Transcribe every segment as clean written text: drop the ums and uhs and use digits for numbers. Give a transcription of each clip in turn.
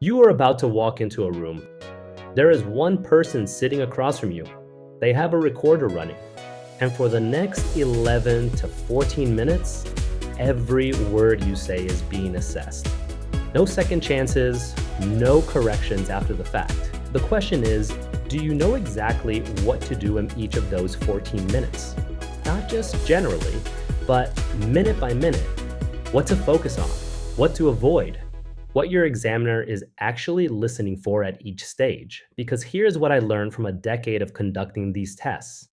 You are about to walk into a room. There is one person sitting across from you. They have a recorder running. And for the next 11 to 14 minutes, every word you say is being assessed. No second chances, no corrections after the fact. The question is, do you know exactly what to do in each of those 14 minutes? Not just generally, but minute by minute. What to focus on, what to avoid, what your examiner is actually listening for at each stage. Because here's what I learned from a decade of conducting these tests.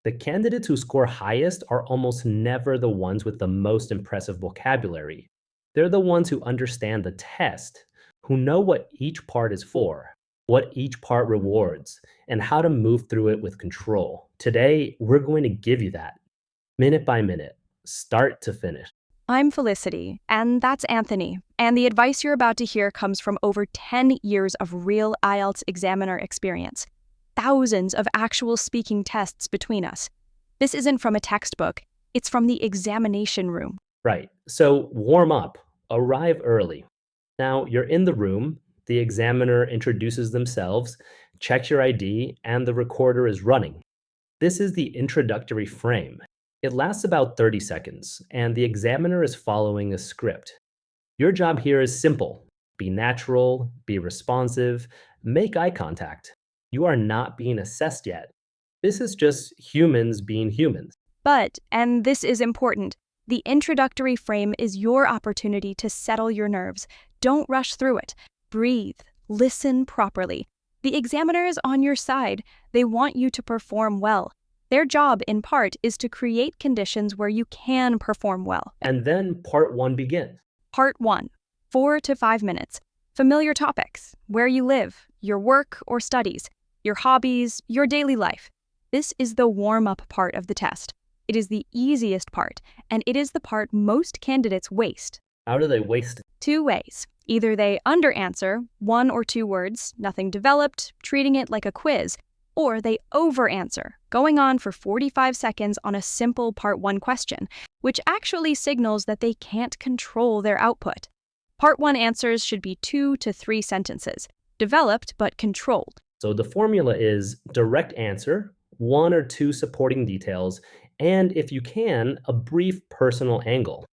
The candidates who score highest are almost never the ones with the most impressive vocabulary. They're the ones who understand the test, who know what each part is for, what each part rewards, and how to move through it with control. Today, we're going to give you that, minute by minute, start to finish. I'm Felicity, and that's Anthony, and the advice you're about to hear comes from over 10 years of real IELTS examiner experience. Thousands of actual speaking tests between us. This isn't from a textbook, it's from the examination room. Right, so warm up, arrive early. Now, you're in the room, the examiner introduces themselves, checks your ID, and the recorder is running. This is the introductory frame. It lasts about 30 seconds, and the examiner is following a script. Your job here is simple. Be natural, be responsive, make eye contact. You are not being assessed yet. This is just humans being humans. But, and this is important, the introductory frame is your opportunity to settle your nerves. Don't rush through it. Breathe. Listen properly. The examiner is on your side. They want you to perform well. Their job, in part, is to create conditions where you can perform well. And then part one begins. Part 1, 4 to 5 minutes. Familiar topics, where you live, your work or studies, your hobbies, your daily life. This is the warm-up part of the test. It is the easiest part, and it is the part most candidates waste. How do they waste it? 2 ways. Either they under-answer, 1 or 2 words, nothing developed, treating it like a quiz, or they over-answer, going on for 45 seconds on a simple Part 1 question, which actually signals that they can't control their output. Part 1 answers should be 2 to 3 sentences, developed but controlled. So the formula is direct answer, 1 or 2 supporting details, and if you can, a brief personal angle.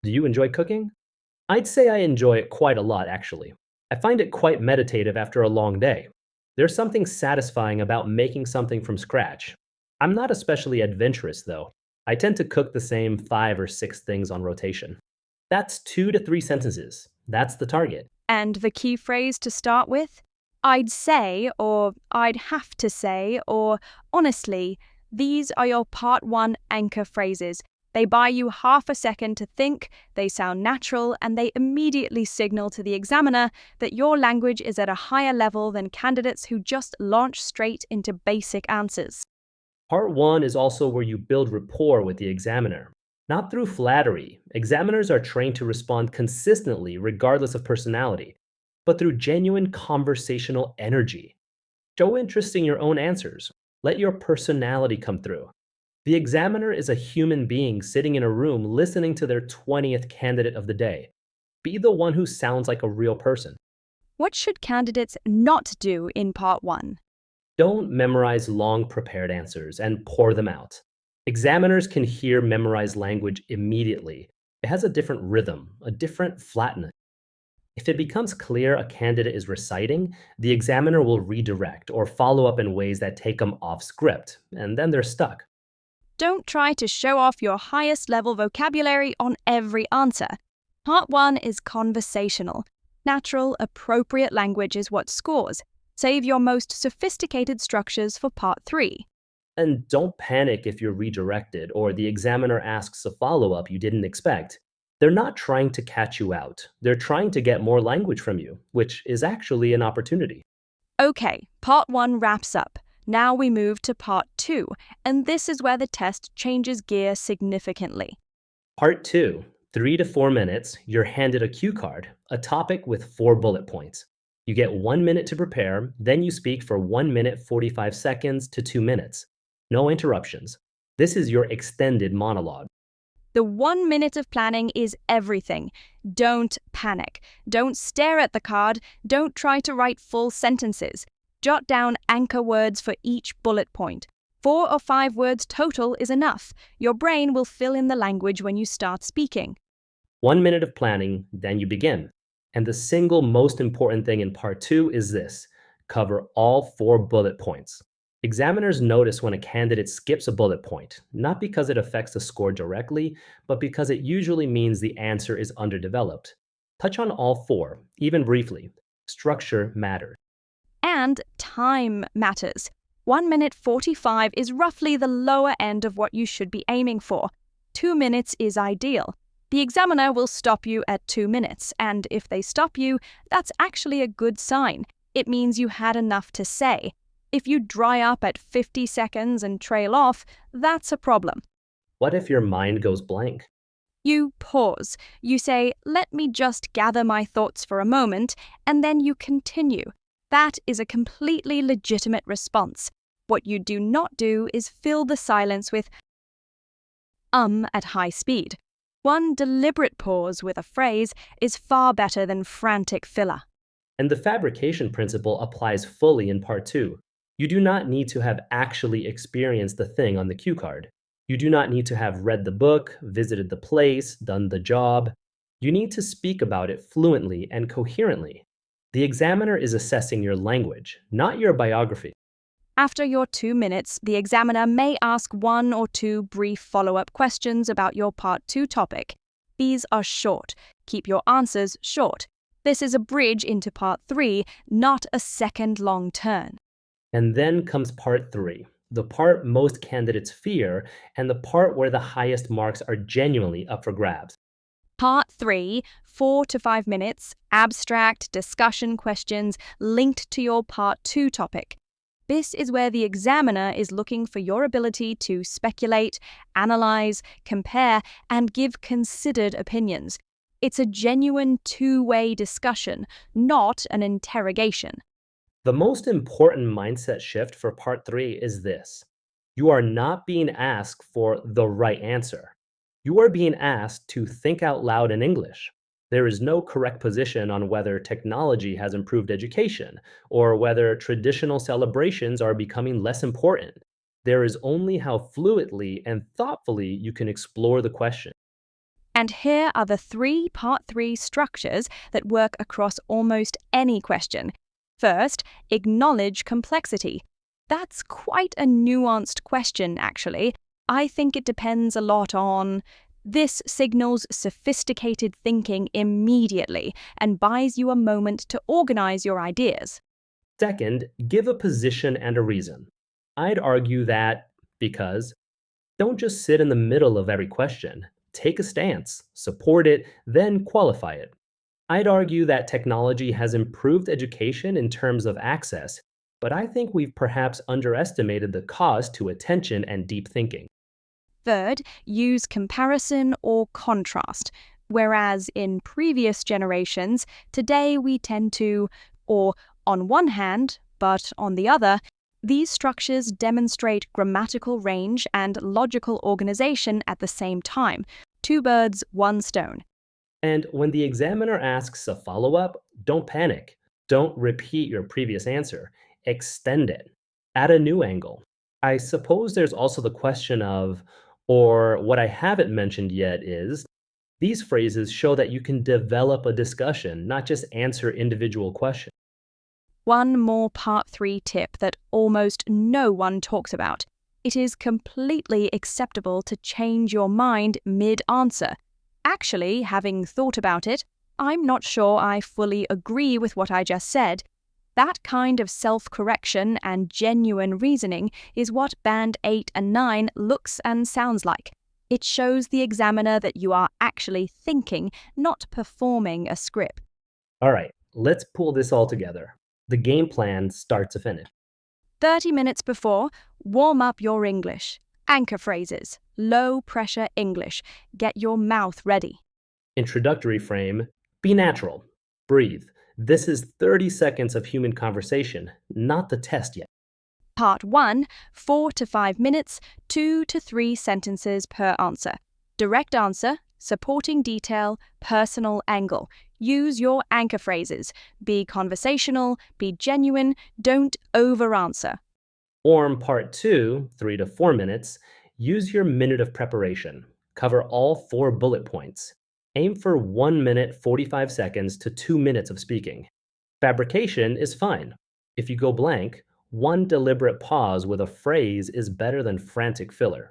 Do you enjoy cooking? I'd say I enjoy it quite a lot, actually. I find it quite meditative after a long day. There's something satisfying about making something from scratch. I'm not especially adventurous, though. I tend to cook the same 5 or 6 things on rotation. That's 2 to 3 sentences. That's the target. And the key phrase to start with? I'd say, or I'd have to say, or honestly. These are your Part 1 anchor phrases. They buy you half a second to think, they sound natural, and they immediately signal to the examiner that your language is at a higher level than candidates who just launch straight into basic answers. Part 1 is also where you build rapport with the examiner. Not through flattery. Examiners are trained to respond consistently regardless of personality, but through genuine conversational energy. Show interest in your own answers. Let your personality come through. The examiner is a human being sitting in a room listening to their 20th candidate of the day. Be the one who sounds like a real person. What should candidates not do in Part 1? Don't memorize long prepared answers and pour them out. Examiners can hear memorized language immediately. It has a different rhythm, a different flatness. If it becomes clear a candidate is reciting, the examiner will redirect or follow up in ways that take them off script, and then they're stuck. Don't try to show off your highest level vocabulary on every answer. Part 1 is conversational. Natural, appropriate language is what scores. Save your most sophisticated structures for Part 3. And don't panic if you're redirected or the examiner asks a follow-up you didn't expect. They're not trying to catch you out. They're trying to get more language from you, which is actually an opportunity. Okay, Part 1 wraps up. Now we move to Part 2, and this is where the test changes gear significantly. Part 2, 3 to 4 minutes, you're handed a cue card, a topic with 4 bullet points. You get 1 minute to prepare, then you speak for 1 minute 45 seconds to 2 minutes. No interruptions. This is your extended monologue. The 1 minute of planning is everything. Don't panic. Don't stare at the card. Don't try to write full sentences. Jot down anchor words for each bullet point. 4 or 5 words total is enough. Your brain will fill in the language when you start speaking. 1 minute of planning, then you begin. And the single most important thing in part 2 is this: cover all 4 bullet points. Examiners notice when a candidate skips a bullet point, not because it affects the score directly, but because it usually means the answer is underdeveloped. Touch on all 4, even briefly. Structure matters. And time matters. 1 minute 45 is roughly the lower end of what you should be aiming for. 2 minutes is ideal. The examiner will stop you at 2 minutes, and if they stop you, that's actually a good sign. It means you had enough to say. If you dry up at 50 seconds and trail off, that's a problem. What if your mind goes blank? You pause. You say, "Let me just gather my thoughts for a moment," and then you continue. That is a completely legitimate response. What you do not do is fill the silence with at high speed. One deliberate pause with a phrase is far better than frantic filler. And the fabrication principle applies fully in part 2. You do not need to have actually experienced the thing on the cue card. You do not need to have read the book, visited the place, done the job. You need to speak about it fluently and coherently. The examiner is assessing your language, not your biography. After your 2 minutes, the examiner may ask 1 or 2 brief follow-up questions about your Part 2 topic. These are short. Keep your answers short. This is a bridge into Part 3, not a second-long turn. And then comes part 3, the part most candidates fear, and the part where the highest marks are genuinely up for grabs. Part 3, 4 to 5 minutes, abstract discussion questions linked to your Part 2 topic. This is where the examiner is looking for your ability to speculate, analyze, compare, and give considered opinions. It's a genuine two-way discussion, not an interrogation. The most important mindset shift for part 3 is this: you are not being asked for the right answer. You are being asked to think out loud in English. There is no correct position on whether technology has improved education or whether traditional celebrations are becoming less important. There is only how fluidly and thoughtfully you can explore the question. And here are the 3 Part 3 structures that work across almost any question. First, acknowledge complexity. That's quite a nuanced question, actually. I think it depends a lot on... This signals sophisticated thinking immediately and buys you a moment to organize your ideas. Second, give a position and a reason. I'd argue that because don't just sit in the middle of every question. Take a stance, support it, then qualify it. I'd argue that technology has improved education in terms of access, but I think we've perhaps underestimated the cost to attention and deep thinking. Third, use comparison or contrast. Whereas in previous generations, today we tend to, or on one hand, but on the other, these structures demonstrate grammatical range and logical organization at the same time. 2 birds, 1 stone. And when the examiner asks a follow-up, don't panic. Don't repeat your previous answer. Extend it. Add a new angle. I suppose there's also the question of, or what I haven't mentioned yet is, these phrases show that you can develop a discussion, not just answer individual questions. One more Part 3 tip that almost no one talks about. It is completely acceptable to change your mind mid-answer. Actually, having thought about it, I'm not sure I fully agree with what I just said. That kind of self-correction and genuine reasoning is what Band 8 and 9 looks and sounds like. It shows the examiner that you are actually thinking, not performing a script. All right, let's pull this all together. The game plan start to finish. 30 minutes before, warm up your English. Anchor phrases, low-pressure English. Get your mouth ready. Introductory frame, be natural. Breathe. This is 30 seconds of human conversation, not the test yet. Part 1, 4 to 5 minutes, 2 to 3 sentences per answer. Direct answer, supporting detail, personal angle. Use your anchor phrases. Be conversational, be genuine, don't over-answer. Form part 2, 3 to 4 minutes. Use your minute of preparation. Cover all 4 bullet points. Aim for 1 minute 45 seconds to 2 minutes of speaking. Fabrication is fine. If you go blank, one deliberate pause with a phrase is better than frantic filler.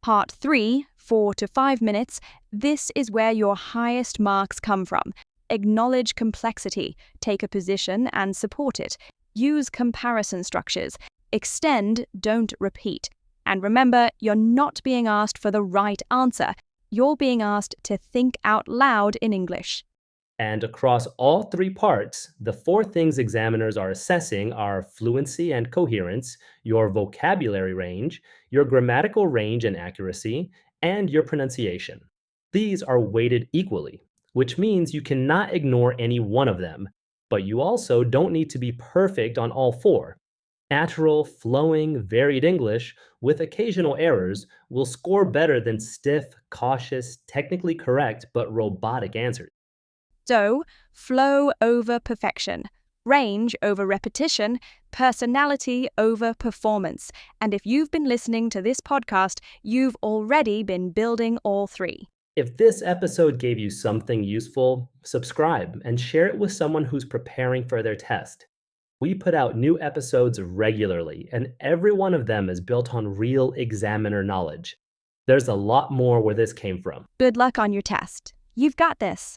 Part 3, 4 to 5 minutes. This is where your highest marks come from. Acknowledge complexity, take a position and support it. Use comparison structures. Extend, don't repeat. And remember, you're not being asked for the right answer. You're being asked to think out loud in English. And across all 3 parts, the 4 things examiners are assessing are fluency and coherence, your vocabulary range, your grammatical range and accuracy, and your pronunciation. These are weighted equally, which means you cannot ignore any one of them, but you also don't need to be perfect on all 4. Natural, flowing, varied English with occasional errors will score better than stiff, cautious, technically correct, but robotic answers. So, flow over perfection, range over repetition, personality over performance. And if you've been listening to this podcast, you've already been building all 3. If this episode gave you something useful, subscribe and share it with someone who's preparing for their test. We put out new episodes regularly, and every one of them is built on real examiner knowledge. There's a lot more where this came from. Good luck on your test. You've got this.